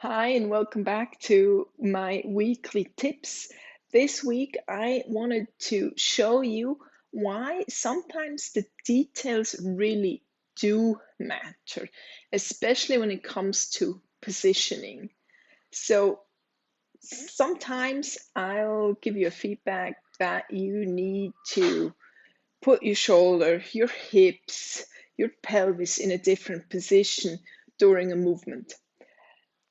Hi, and welcome back to my weekly tips. This week, I wanted to show you why sometimes the details really do matter, especially when it comes to positioning. So, sometimes I'll give you a feedback that you need to put your shoulder, your hips, your pelvis in a different position during a movement.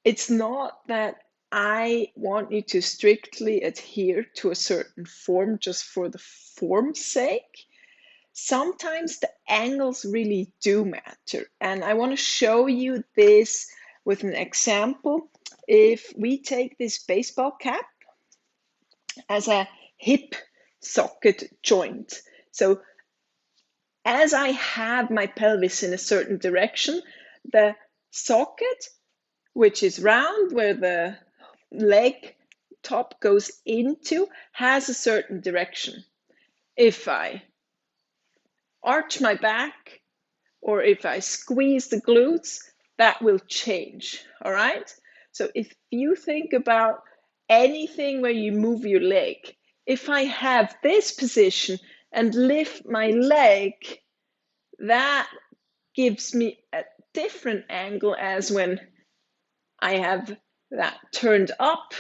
It's not that I want you to strictly adhere to a certain form just for the form's sake. Sometimes the angles really do matter. And I want to show you this with an example. If we take this baseball cap as a hip socket joint. So as I have my pelvis in a certain direction, the socket, which is round where the leg top goes into, has a certain direction. If I arch my back or if I squeeze the glutes, that will change. All right. So if you think about anything where you move your leg, if I have this position and lift my leg, that gives me a different angle as when I have that turned up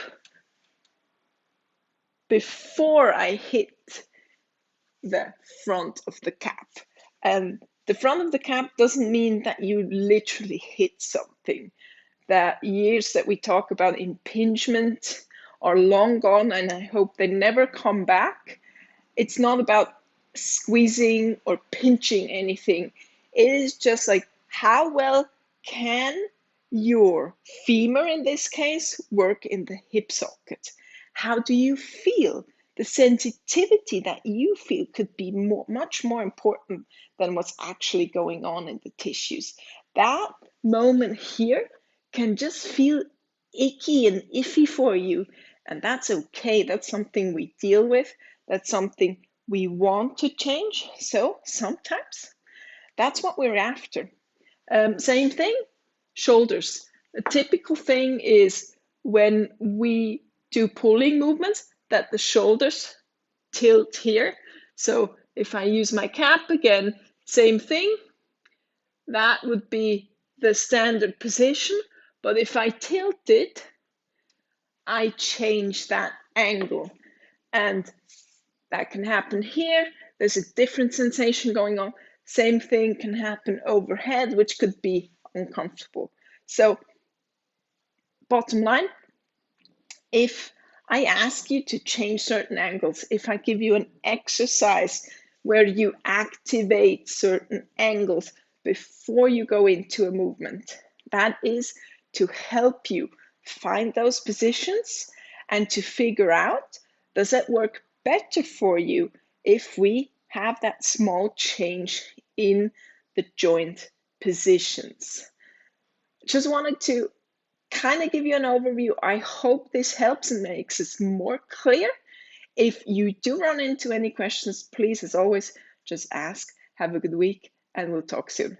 before I hit the front of the cap. And the front of the cap doesn't mean that you literally hit something. The years that we talk about impingement are long gone, and I hope they never come back. It's not about squeezing or pinching anything. It is just like how well can your femur, in this case, work in the hip socket? How do you feel? The sensitivity that you feel could be much more important than what's actually going on in the tissues. That moment here can just feel icky and iffy for you, and that's okay. That's something we deal with. That's something we want to change. So sometimes that's what we're after. Same thing, shoulders. A typical thing is when we do pulling movements that the shoulders tilt here. So if I use my cap again, same thing, that would be the standard position. But if I tilt it, I change that angle. And that can happen here. There's a different sensation going on. Same thing can happen overhead, which could be uncomfortable. So, bottom line, if I ask you to change certain angles, if I give you an exercise where you activate certain angles before you go into a movement, that is to help you find those positions and to figure out, does that work better for you if we have that small change in the joint positions? Just wanted to kind of give you an overview. I hope this helps and makes it more clear. If you do run into any questions, please, as always, just ask. Have a good week, and we'll talk soon.